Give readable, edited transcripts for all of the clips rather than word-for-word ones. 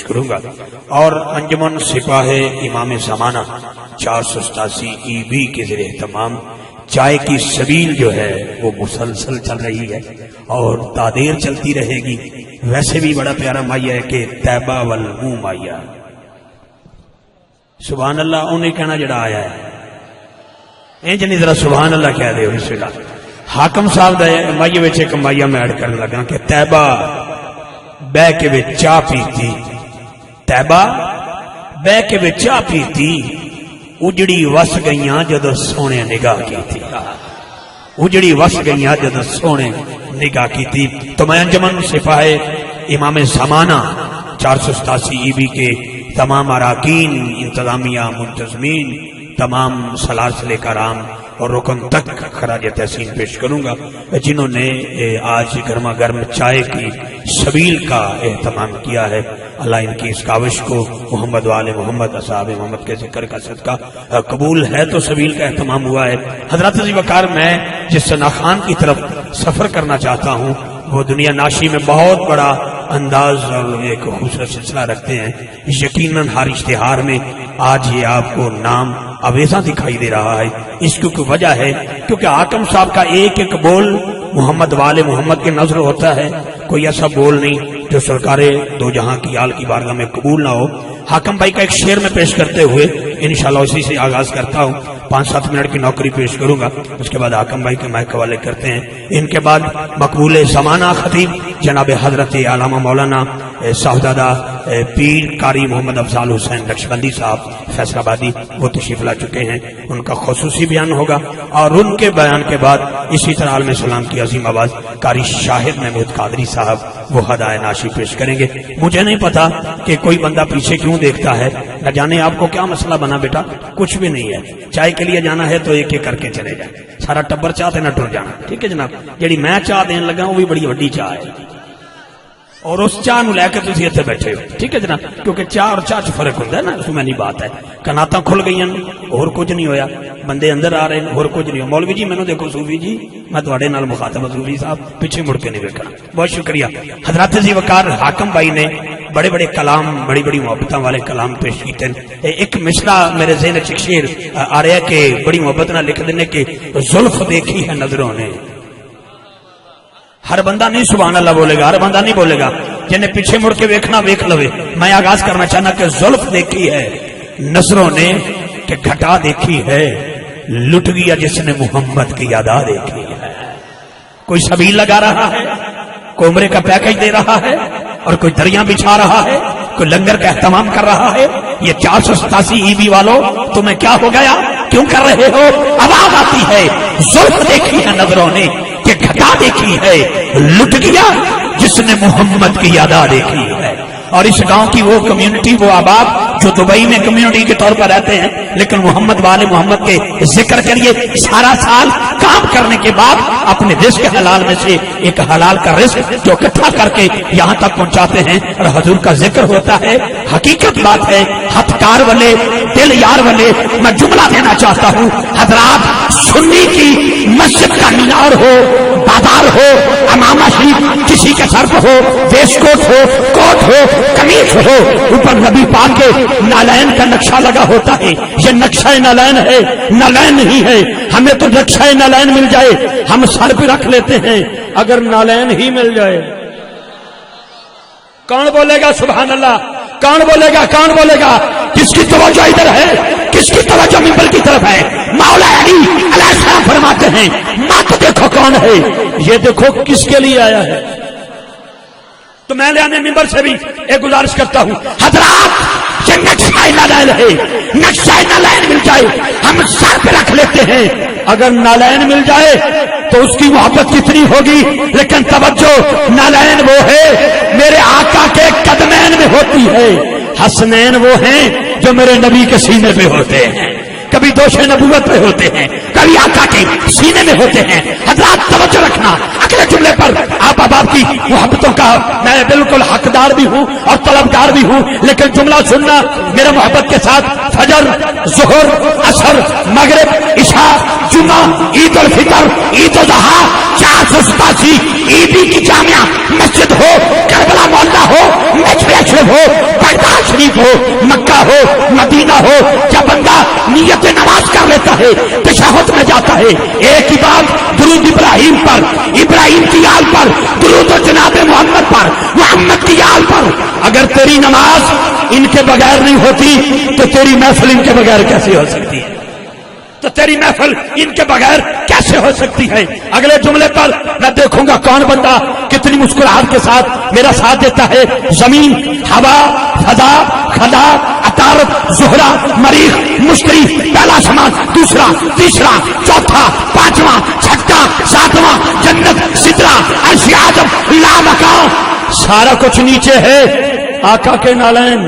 پیش کروں گا، اور انجمن سپاہ امام زمانہ 487 کے زیر اہتمام چائے کی سبیل جو ہے وہ مسلسل چل رہی ہے اور تادیر چلتی رہے گی۔ ویسے بھی بڑا پیارا مائیا ہے کہ طیبہ والمو مائیا، سبحان اللہ انہیں کہنا جڑا آیا ہے جنی ذرا سبحان اللہ کہہ دے بسم اللہ۔ حاکم صاحب دا مائیے وچ ایک مائیا میں ایڈ کرنے لگا کہ طیبہ بہ کے وچ چاہ پیتی، طیبہ بہ کے وچ چاہ پیتی، اجڑی وس گئیاں جدو سونے نگاہ کی تھی، اجڑی وس گئیاں جدو سونے نگاہ کی تھی۔ تو میں انجمن سپاہ امام زمانہ 487 کے تمام اراکین، انتظامیہ، منتظمین، تمام سلاسل کرام اور رکن تک خراج تحسین پیش کروں گا جنہوں نے آج گرما گرم چائے کی سبیل کا اہتمام کیا ہے۔ اللہ ان کی اس کاوش کو محمد وآل محمد اصحاب محمد کے ذکر کا صدقہ قبول ہے تو سبیل کا اہتمام ہوا ہے۔ حضرات عزیز وقار، میں جس سناخان کی طرف سفر کرنا چاہتا ہوں وہ دنیا ناشی میں بہت بڑا انداز اور ایک خوبصورت سلسلہ رکھتے ہیں۔ یقیناً ہر اشتہار میں آج یہ آپ کو نام اویزہ دکھائی دے رہا ہے۔ اس کی کوئی وجہ ہے کیونکہ حاکم صاحب کا ایک ایک بول محمد والے محمد کے نظر ہوتا ہے، کوئی ایسا بول نہیں جو سرکار دو جہاں کی آل کی بارگاہ میں قبول نہ ہو۔ حاکم بھائی کا ایک شعر میں پیش کرتے ہوئے انشاءاللہ اسی سے آغاز کرتا ہوں، 5-7 منٹ کی نوکری پیش کروں گا، اس کے بعد حاکم بھائی کے مائک حوالے کرتے ہیں۔ ان کے بعد مقبول زمانہ خطیب جناب حضرت علامہ مولانا صاحبزادہ پیر قاری محمد افضال حسین نقشبندی صاحب فیصل آبادی وہ تشریف لا چکے ہیں، ان کا خصوصی بیان ہوگا، اور ان کے بیان کے بعد اسی طرح عالم اسلام کی عظیم آواز قاری شاہد محمود قادری صاحب وہ ہدایت ناشی پیش کریں گے۔ مجھے نہیں پتا کہ کوئی بندہ پیچھے کیوں دیکھتا ہے، نہ جانے آپ کو کیا مسئلہ بنا بیٹا، کچھ بھی نہیں ہے، چائے کے لیے جانا ہے تو ایک ایک کر کے چلے جائیں، سارا ٹبر چاہتے نہ ٹر جانا، ٹھیک ہے جناب۔ جیڑی میں چاہ دین لگا وہ بھی بڑی وڈی چاہ ہے، اور اس چاہ نو لے کے تسی اتنے بیٹھے ہو، ٹھیک ہے جناب، کیونکہ چاہ اور چاہ چ فرق ہوتا ہے نا، اس میں نہیں بات ہے۔ کناتاں کھل گئی اور کچھ نہیں ہویا، بندے اندر آ رہے ہیں اور کچھ نہیں ہو۔ مولوی جی مینوں دیکھو صوفی جی، میں تواڈے نال مخاطب صوفی صاحب، پیچھے مڑ کے نہیں ویکھنا۔ بہت شکریہ حضرات عزیز وقار، حاکم بھائی نے بڑے بڑے کلام، بڑی بڑی محبتوں والے کلام پیش کیتے ہیں۔ ایک مصرع میرے ذہن چ شعر آ رہا ہے کہ بڑی محبت نہ لکھ دینے کہ زلف دیکھی ہے نظروں نے۔ ہر بندہ نہیں سبحان اللہ بولے گا، ہر بندہ نہیں بولے گا، جنہیں پیچھے مڑ کے ویکھنا ویکھ لوے۔ میں آغاز کرنا چاہنا کہ زلف دیکھی ہے نظروں نے کہ گھٹا دیکھی ہے لٹ گیا جس نے محمد کی ادا دیکھی ہے۔ کوئی سبیل لگا رہا ہے، کوئی عمرے کا پیکج دے رہا ہے، اور کوئی دریاں بچھا رہا ہے، کوئی لنگر کا اہتمام کر رہا ہے۔ یہ 487 والوں تمہیں کیا ہو گیا، کیوں کر رہے ہو؟ آواز آتی ہے زلف دیکھی ہے نظروں نے کہ گھٹا دیکھی ہے لٹ گیا جس نے محمد کی ادا دیکھی ہے۔ اور اس گاؤں کی وہ کمیونٹی، وہ آباد جو دبئی میں کمیونٹی کے طور پر رہتے ہیں لیکن محمد والے محمد کے ذکر کے لیے سارا سال کام کرنے کے بعد اپنے رزق حلال میں سے ایک حلال کا رزق جو اکٹھا کر کے یہاں تک پہنچاتے ہیں اور حضور کا ذکر ہوتا ہے۔ حقیقت بات ہے، ہتھکار والے دل یار والے، میں جملہ دینا چاہتا ہوں، حضرات سنی کی مسجد کا مینار ہو، بازار ہو، امامہ شریف کسی کے سر پر ہو، ویسٹ کوٹ ہو، کوٹ ہو، قمیص ہو، اوپر نبی پاک کے نالین کا نقشہ لگا ہوتا ہے۔ یہ نقشہ نالین ہے، نالین نہیں ہے۔ ہمیں تو نقشہ نالین مل جائے ہم سر پہ رکھ لیتے ہیں، اگر نالین ہی مل جائے کون بولے گا سبحان اللہ؟ کون بولے گا؟ کون بولے گا؟ کس کی توجہ ادھر ہے؟ کس کی توجہ منبر کی طرف ہے؟ مولا علی علیہ السلام فرماتے ہیں مت دیکھو کون ہے، یہ دیکھو کس کے لیے آیا ہے۔ تو میں لیانے منبر سے بھی ایک گزارش کرتا ہوں، حضرات یہ نقشہ نالین ہے، نقشہ نالین مل جائے ہم سر پہ رکھ لیتے ہیں، اگر نالین مل جائے تو اس کی محبت کتنی ہوگی۔ لیکن توجہ، نالین وہ ہے میرے آقا کے قدمین میں ہوتی ہے، حسنین وہ ہیں جو میرے نبی کے سینے پہ ہوتے ہیں، کبھی دوش نبوت پہ ہوتے ہیں، کبھی آقا کے سینے میں ہوتے ہیں۔ حضرات توجہ رکھنا، اگلے جملے پر آپ احباب کی محبتوں کا میں بالکل حقدار بھی ہوں اور طلبگار بھی ہوں، لیکن جملہ سننا میرے محبت کے ساتھ۔ فجر، ظہر، عصر، مغرب، عشاء، جمعہ، عید الفطر، عید الاضحیٰ، 487 عیدی کی جامعہ مسجد ہو، کربلا محلہ ہو، میچ اشرف ہو، شریف ہو، مکہ ہو، مدینہ ہو، جب بندہ نیت نماز کر لیتا ہے تشہد میں جاتا ہے، ایک ہی بات درود ابراہیم پر، ابراہیم کی آل پر، درود و جناب محمد پر، محمد کی آل پر. اگر تیری نماز ان کے بغیر نہیں ہوتی تو تیری محفل ان کے بغیر کیسے ہو سکتی ہے؟ تو تیری محفل ان کے بغیر کیسے ہو سکتی ہے؟ اگلے جملے پر میں دیکھوں گا کون بندہ کتنی مسکراہٹ کے ساتھ میرا ساتھ دیتا ہے. زمین، ہوا، فضا، خلا، عطارد، زہرہ، مریخ، مشتری، پہلا آسمان، دوسرا، تیسرا، چوتھا، پانچواں، چھٹا، ساتواں، جنت، سدرہ، عرش اعظم، لامکان، سارا کچھ نیچے ہے آقا کے نالین.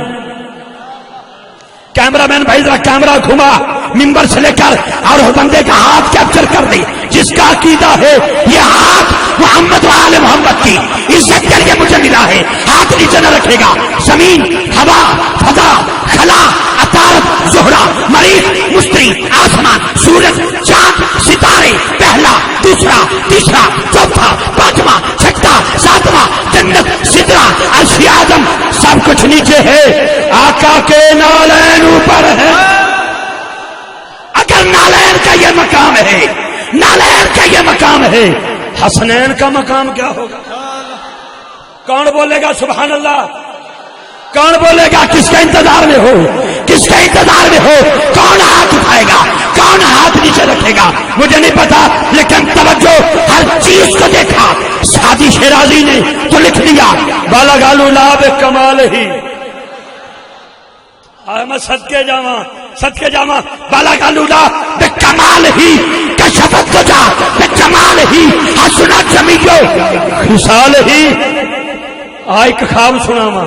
کیمرہ مین بھائی ذرا کیمرہ گھما ممبر سے لے کر اور وہ بندے کا ہاتھ کیپچر کر دے جس کا عقیدہ ہے یہ ہاتھ محمد وآل محمد کی عزت کے لیے مجھے ملا ہے، ہاتھ نیچے نہ رکھے گا. زمین، ہوا، فضا، خلا، عطارد، زہرہ، مریخ، مشتری، آسمان، سورج، چاند، ستارے، پہلا، دوسرا، تیسرا، چوتھا، پانچواں، چھٹا، ساتواں، جنت، سدرہ، عرش اعظم، سب کچھ نیچے ہے، آقا کے نالین اوپر ہے. اگر نالین کا یہ مقام ہے، نالین کا یہ مقام ہے، حسنین کا مقام کیا ہوگا؟ کون بولے گا سبحان اللہ؟ کون بولے گا کس کا انتظار میں ہو؟ کس کا انتظار میں ہو؟ کون ہاتھ اٹھائے گا؟ کون ہاتھ نیچے رکھے گا؟ مجھے نہیں پتا، لیکن توجہ ہر چیز کو دیکھا. سادی شیرازی نے تو لکھ دیا بالا گالو لاب کمال ہی. میں صدقے جاواں بالا گالولا بے کمال ہی کشفت تو جا بے کمال ہی حسنا جمیو خصال ہی. ایک خواب سناواں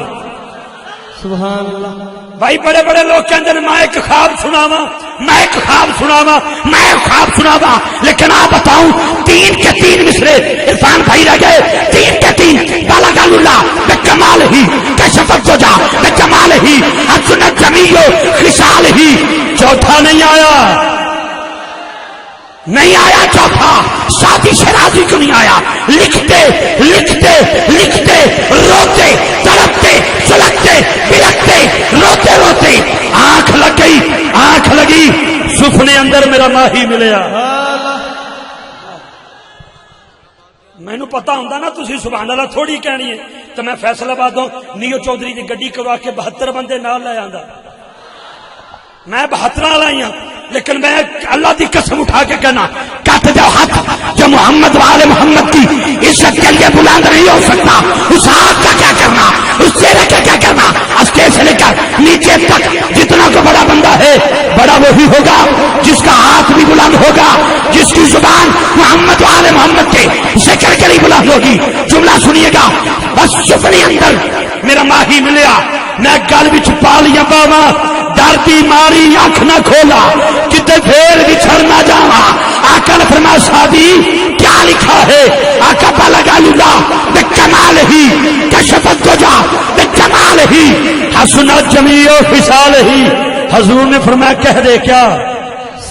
سبحان اللہ. بھائی بڑے بڑے لوگ کہتے ہیں میں ایک خواب سناواں، میں ایک خواب سناواں، میں ایک خواب سناواں، لیکن آپ بتاؤں تین کے تین مصرے عرفان بھائی رہ گئے، تین کے تین بالا گالولا بے کمال ہی کشفت تو جا بے کمال ہی حسنا جمیو خصال ہی. چوتھا نہیں آیا، نہیں آیا چوتھا. ساتھی شرازی کیوں نہیں آیا؟ لکھتے لکھتے لکھتے روتے تڑپتے سلگتے بلکتے روتے روتے آنکھ لگ گئی، آنکھ لگی سپنے اندر میرا ماہی ملیا. مینو پتا ہوں نا تسی سبحان اللہ تھوڑی کہنی ہے تو میں فیصلہ آبادوں نیو چودھری کی گڈی کروا کے 72 بندے نال لے آندا. میں 72 لائی ہوں، لیکن میں اللہ دی قسم اٹھا کے کہنا کٹ جاؤ ہاتھ جو محمد والے محمد کی عزت کے لیے بلند نہیں ہو سکتا. اس ہاتھ کا کیا کرنا، اس چہرے کا کیا کرنا؟ اسٹیج سے لے کر نیچے تک جتنا کو بڑا بندہ ہے بڑا وہی ہوگا جس کا ہاتھ بھی بلند ہوگا، جس کی زبان محمد والے محمد کے ذکر کے لیے بلند ہوگی. جملہ سنیے گا، بس سپنے اندر میرا ماہی ملیا، میں گل بھی چھپا لیا باوا، ڈرتی ماری آنکھ نہ کھولا کتے پھر بچھڑ نہ جاوا. آقا نے فرمایا شادی کیا لکھا ہے؟ آقا بالا گالولا بے کمال ہی کشفت تو جا بے کمال ہی حسنت جمیع خصال ہی. حضور نے فرمایا کہہ دے کیا؟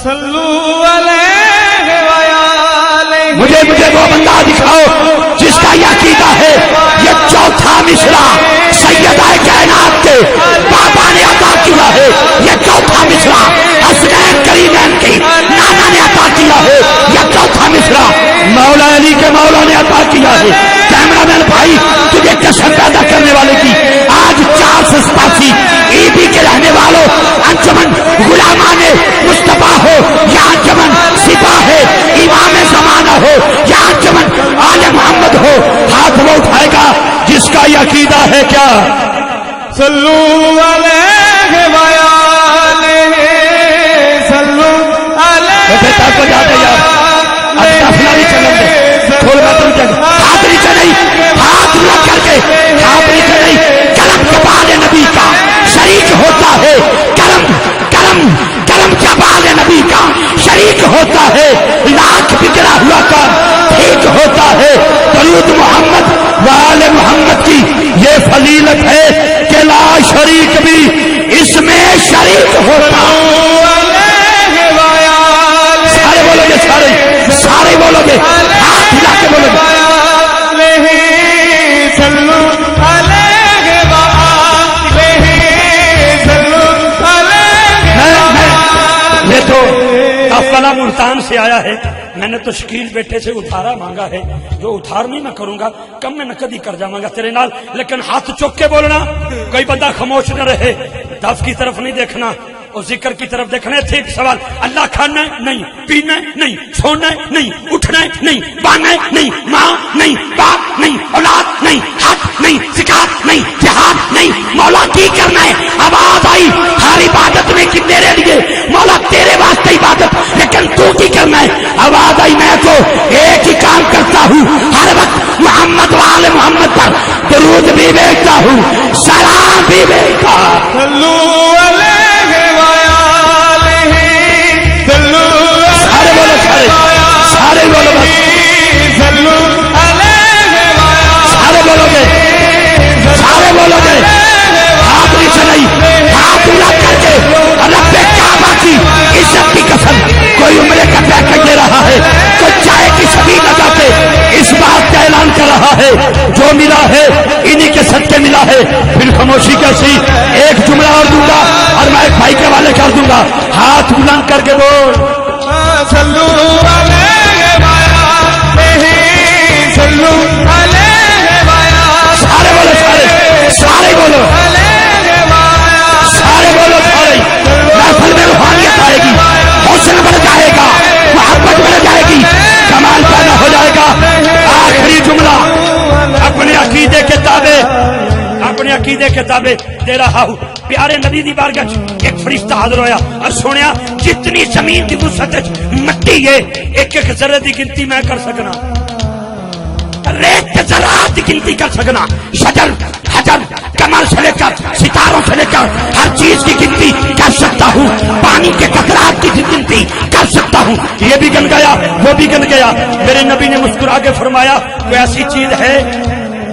صلو علیہ وآلہ. مجھے وہ بندہ دکھاؤ جس کا یہ عقیدہ ہے یہ چوتھا مصرع سیدہ کائنات کے بابا نے عطا کیا ہے، یہ چوتھا مصرع حسنین کریمین کی نانا نے عطا کیا ہے، یہ چوتھا مصرع مولا علی کے مولا نے عطا کیا ہے. کیمرہ مین بھائی تجھے جشن پیدا کرنے والے کی آج 487 ای بی کے رہنے والوں انجمن غلامان مصطفیٰ ہو یا انجمن سپاہ ہے امام زمانہ ہو یا انجمن آل محمد ہو، ہاتھ وہ اٹھائے گا جس کا یہ عقیدہ ہے کیا؟ صلو علیہ وآلہ صلو علیہ. بیٹا کو جا دے یار، اب دفنا نہیں چلن دے، کھول میں تم جگ ہاتھ نیچے نہیں، ہاتھ لگ کر کے ہاتھ نیچے نہیں. کرم کبال نبی کا شریک ہوتا ہے، کرم کرم کرم کبال نبی کا شریک ہوتا ہے، لاکھ بگڑا ہوا کام ٹھیک ہوتا ہے. درود محمد وآل محمد کی یہ فضیلت ہے کہ لا شریک بھی اس میں شریک ہوتا. سارے بولو گے، سارے بولو گے، ہاتھ ہلا کے بولو گے. بروالہ ملتان سے آیا ہے، میں نے تو شکیل بیٹے سے ادھارا مانگا ہے، جو ادھار نہیں میں کروں گا کم میں نقد ہی کر جاؤں گا تیرے نال، لیکن ہاتھ چوک کے بولنا، کوئی بندہ خاموش نہ رہے، دف کی طرف نہیں دیکھنا اور ذکر کی طرف دیکھنا ہے۔ ایک سوال، اللہ کھانا ہے نہیں، پینا ہے نہیں، سونا ہے نہیں، اٹھنا ہے نہیں، بانا ہے نہیں، ماں نہیں، باپ نہیں، اولاد نہیں، حق نہیں، زکات نہیں، جہاد نہیں، مولا کی کرنا ہے؟ آواز آئی ہر عبادت میں کہ تیرے لیے مولا تیرے واسطے عبادت، لیکن تو کی کرنا ہے؟ آواز آئی میں تو ایک ہی کام کرتا ہوں، ہر وقت محمد والے محمد پر درود بھی بھیجتا ہوں، سلام بھی بھیجتا ہوں۔ سارے بولو گے، سارے بولو گے، ہاتھ نہیں چلائی، ہاتھ اٹھا کر کے رب کعبہ کی عزت کی قسم، کوئی عمرے کا پیکج دے رہا ہے، کوئی چائے کی سبھی لگا کے اس بات کا اعلان کر رہا ہے، جو ملا ہے انہی کے صدقے ملا ہے۔ پھر خاموشی کیسی؟ ایک جملہ اور دوں گا اور میں ایک بھائی کے حوالے کر دوں گا، ہاتھ بلند کر کے بول صلو علیہ صلو علیہ، سارے بولو، سارے بولو، سارے بولو، سارے محفل میں روحانیت آئے گی، حسن بڑھ جائے گا، محبت بڑھ جائے گی، کمال پیدا ہو جائے گا۔ آخری جملہ اپنے عقیدے کے تابع، اپنے عقیدے کے تابع دے رہا ہوں۔ پیارے نبی دی بارگاہ ایک فرشتہ حاضر ہویا اور سنیا جتنی زمین دی وسعت مٹی ہے ایک ایک ذرے دی گنتی میں کر سکنا، ریت کے ذرات کی گنتی کر سکنا، شجر حجر کمر سے لے کر ستاروں سے لے کر ہر چیز کی گنتی کر سکتا ہوں، پانی کے قطرات کی گنتی کر سکتا ہوں۔ یہ بھی گن گیا، وہ بھی گن گیا۔ میرے نبی نے مسکرا کے فرمایا کوئی ایسی چیز ہے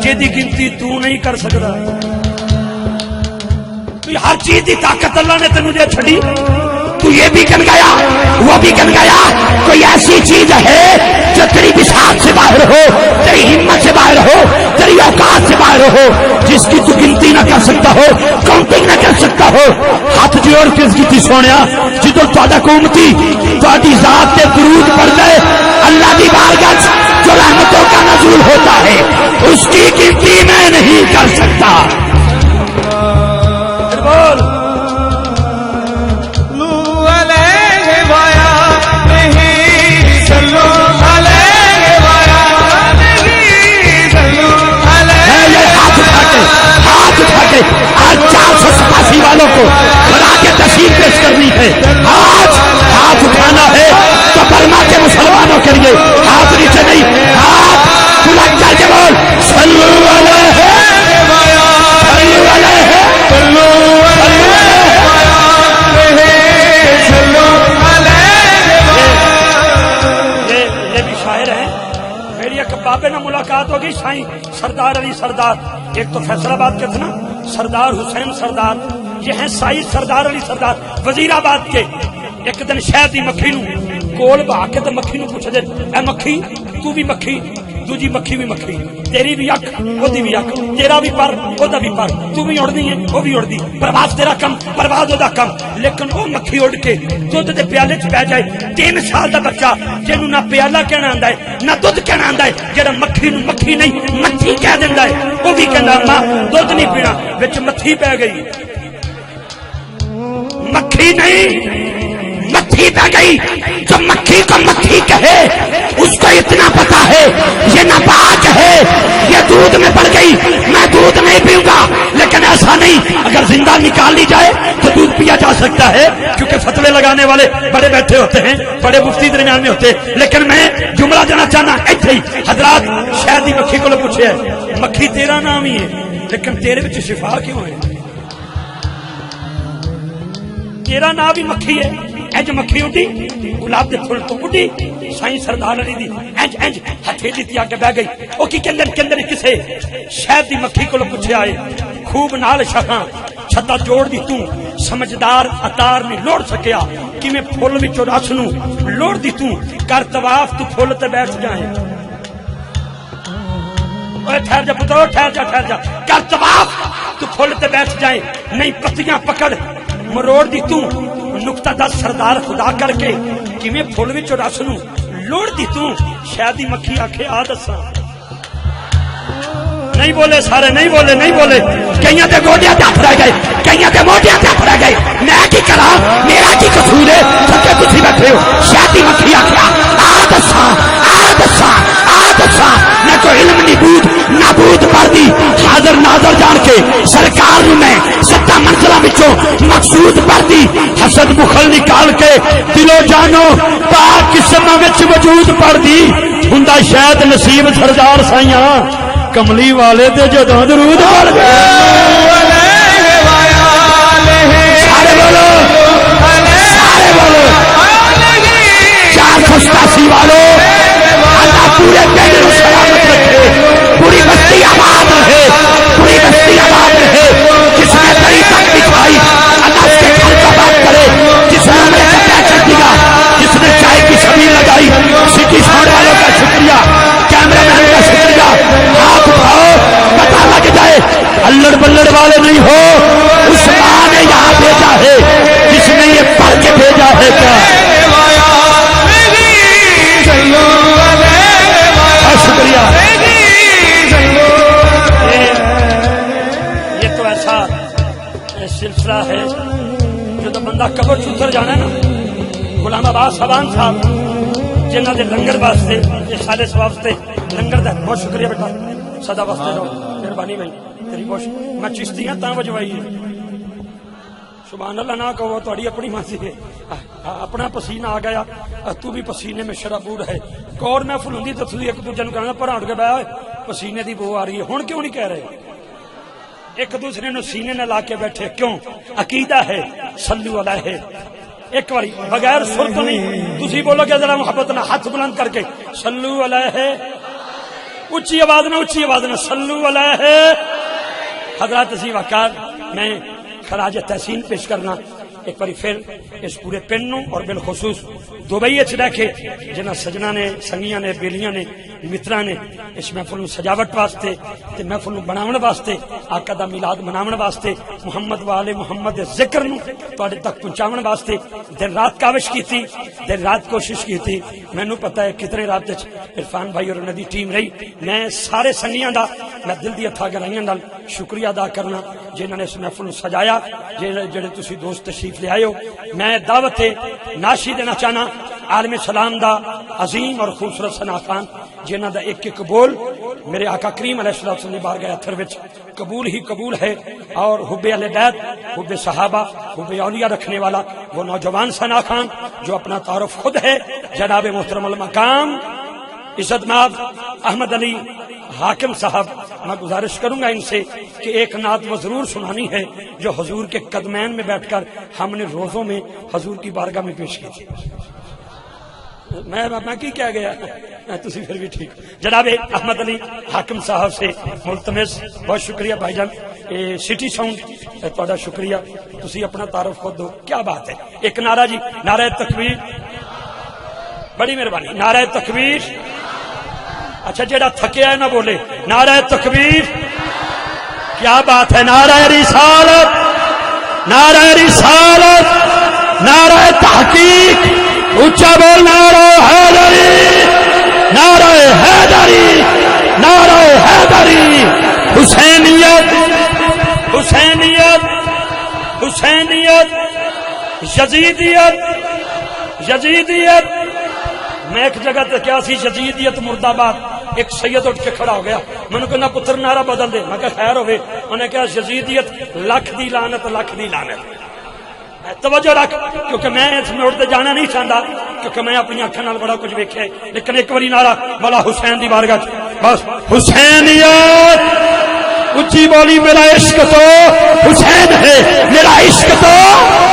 جیدی گنتی تو نہیں کر سکتا؟ ہر چیز کی طاقت اللہ نے تینوں دے چھڑی، تو یہ بھی گن گیا، وہ بھی گن گیا۔ کوئی ایسی چیز ہے جو تیری بساط سے باہر ہو، تیری ہمت سے باہر ہو، تیری اوقات سے باہر ہو، جس کی تو گنتی نہ کر سکتا ہو، کاؤنٹنگ نہ کر سکتا ہو؟ ہاتھ جوڑ کے اس کی سونے جدو تا قومتی تاری ذات تے درود پڑ جائے اللہ کی بارگاہ جو رحمتوں کا نزول ہوتا ہے اس کی گنتی میں نہیں کر سکتا۔ آج 487 والوں کو خدا کے تشریف پیش کرنی ہے، آج ہاتھ اٹھانا ہے تو برما کے مسلمانوں کے لیے ہاتھ نیچے نہیں، ہاتھ بلند کر کے بول صلو علیہ صلو علیہ صلو علیہ۔ یہ بھی شاعر ہیں، میری ایک بابے نہ ملاقات ہوگی، سائیں سردار علی سردار، ایک تو فیصل آباد کے تھے نا سردار حسین سردار، یہ ہیں سائید سردار علی سردار وزیر آباد کے۔ ایک دن شہد دی مکھی نو کول بہا کے تو مکھی نو پوچھ دے اے مکھی تو بھی مکھی، دوجی مکھی بھی مکھی، تیری بھی اکھ اودی بھی اکھ، تیرا بھی پر اودا بھی پر، تو بھی اڑدی ہے وہ بھی اڑدی، پرواز تیرا کم پرواز اودا کم، لیکن وہ مکھی اڑ کے دودھ دے پیالے چ پی جائے 3 سال دا بچہ جنوں نہ پیالہ کہنا آندا ہے نہ دودھ کہنا آندا ہے، جڑا مکھی نو مکھی نہیں مچھی کہہ دیندا ہے وہ بھی کہندا ماں دودھ نہیں پینا، وچ مکھی پی گئی، مکھی نہیں مکھی پہ گئی۔ جو مکھی کو مکھی کہے اس کو اتنا پتا ہے یہ ناپاک ہے، یہ دودھ میں پڑ گئی، میں دودھ نہیں پیوں گا، لیکن ایسا نہیں، اگر زندہ نکال لی جائے تو دودھ پیا جا سکتا ہے، کیونکہ فتوے لگانے والے بڑے بیٹھے ہوتے ہیں، بڑے مفتی درمیان میں ہوتے ہیں۔ لیکن میں جملہ دینا چاہنا ایتھے ہی، حضرات شاید ہی مکھی کو پوچھے مکھی تیرا نام ہی ہے لیکن تیرے وچ شفا کیوں ہے؟ تیرا نام بھی مکھی ہے، اج مکھی اڈی گلاب دے پھل تو اڈی، سائیں سردار علی دی اج اج ہتھیلی تے آ کے بہ گئی۔ او کی کندر کسے شہد دی مکھی کو پوچھے آئے خوب نال شاخاں چھتا جوڑ دی تو سمجھدار اتار نہیں لوڑ سکیا، کیویں پھل وچوں رس نو لوڑ دی تو کر طواف تو پھل تے بیٹھ جائے۔ اوے ٹھہر جا پترو ٹھہر جا کر طواف تو پھل تے بیٹھ جائے، نہیں پتیاں پکڑ مروڑ دی تو نقطہ 10 سردار خدا کر کے کیویں پھل وچ رس نو لوڑ دی تو شاید دی مکھی آکھے آ دساں نہیں بولے سارے نہیں بولے نہیں بولے کئیاں تے گوڈیاں تے ہاتھ رہ گئے کئیاں تے موڈیاں تے ہاتھ رہ گئے میں کی کراں میرا کی قصور ہے سچے تسی بیٹھے ہو شاید دی مکھی آکھیا آ دساں نہ کوئی علم نبود نابود کر دی حاضر ناظر جان کے سرکار نو میں 7 منزلاں وچوں مقصود کر دی حسد بخل نکال کے دلو جانو پاک قسماں وچ وجود پڑ دی ہوندا شاید نصیب سردار سائیاں کملی والے تے جدوں درود پڑھ گئے سارے بولو 487 والو اللہ پورے پنڈ نو سلامت رکھے پوری بستی آباد رہے پوری بستی آباد رہے جس نے دری تک بچھائی اللہ اس کے گھر کا بات کرے جس نے عمرے کا پیچر دیا جس نے چائے کی شبیل لگائی سٹی ساؤنڈ والوں کا شکریہ کیمرہ مین کا شکریہ ہاتھ اٹھاؤ پتہ لگ جائے الڑ بلڑ والے نہیں ہو اس ماں نے یہاں بھیجا ہے جس نے یہ پڑھ کے بھیجا ہے کیا شکریہ یہ تو ایسا سلسلہ ہے جو بندہ قبر اتر جانا ہے نا غلام عباس صاحب صاحب جنہوں نے لنگر واسطے یہ سارے واسطے لنگر دا بہت شکریہ بیٹا سدا واسطے رہو مہربانی بھائی تیری بہت میں چشتیاں تاں وجوائی ہے سبحان اللہ نہ کہو تھوڑی اپنی مرضی ہے اپنا پسینہ آ گیا تو بھی پسینے میں شرابور ہے کور محفل ہوندی تو تسی ایک دوسرے نوں کہنا پر ہٹ کے بیٹھ پسینے دی بو آ رہی ہے ہن کیوں نہیں کہہ رہے ایک دوسرے نوں سینے نہ لا کے بیٹھے کیوں عقیدہ ہے صلو علیہ ایک باری بغیر سر تو نہیں تسی بولو گے ذرا محبت نہ ہاتھ بلند کر کے صلو علیہ اونچی آواز نہ صلو علیہ حضرات اسی وقت میں خراج تحسین پیش کرنا ایک بار پھر اس پورے پنڈ نو اور بالخصوص دبئی وچ رہ کے جنہاں سجنا نے سنگیاں نے بیلیاں نے متراں نے اس محفل نو سجاوٹ واسطے تے محفل نو بناون واسطے آقا دا میلاد مناون واسطے محمد والے محمد دے ذکر نو تواڈے تک پہنچاون واسطے دن رات کاوش کیتی دن رات کوشش کیتی مینوں پتہ ہے کتنے رات وچ عرفان بھائی اور انہاں دی ٹیم رہی میں سارے سنگیاں دا میں دل دی ہتھاں گلائیاں نال شکریہ ادا کرنا جنہاں نے اس محفل نو سجایا جڑے تسی دوست تشریف لے آئے ہو میں دعوت ناشی دینا چاہنا عالم سلام دا عظیم اور خوبصورت ثنا خان جنہاں دا ایک قبول میرے آقا کریم علیہ الصلوۃ والسلام دی بارگاہ اتھر وچ قبول ہی قبول ہے اور حب اہل بیت حب صحابہ حب اولیاء رکھنے والا وہ نوجوان ثنا خان جو اپنا تعارف خود ہے جناب محترم المقام عزت مآب احمد علی حاکم صاحب میں گزارش کروں گا ان سے کہ ایک نعت وہ ضرور سنانی ہے جو حضور کے قدمین میں بیٹھ کر ہم نے روزوں میں حضور کی بارگاہ میں پیش کی تھی میں کی کہہ گیا تسی پھر بھی ٹھیک جناب احمد علی حاکم صاحب سے ملتمس بہت شکریہ بھائی جان سٹی ساؤنڈ تہاڈا شکریہ تسی اپنا تعارف خود دو کیا بات ہے ایک نعرہ جی نعرہ تکبیر بڑی مہربانی نعرہ تکبیر اچھا جڑا تھکیا ہے نہ بولے نعرہ تکبیر کیا بات ہے نعرہ رسالت نعرہ تحقیق اونچا بول نعرہ حیدری حسینیت یزیدیت میں ایک جگہ تے کیا سی یزیدیت مرد آباد ایک سید اٹھ کے کھڑا ہو گیا میں نے کہا پتر نعرہ بدل دے میں کہا خیر ہوئے انہوں نے کہا یزیدیت لکھ دی لعنت توجہ رکھ کیونکہ میں اس میں اٹھتے جانا نہیں چاہتا کیونکہ میں اپنی آنکھوں نال بڑا کچھ ویکھیا ہے لیکن ایک باری نعرہ مولا حسین دی بارگاہ بس حسینیت اونچی بولی میرا عشق تو حسین ہے میرا عشق تو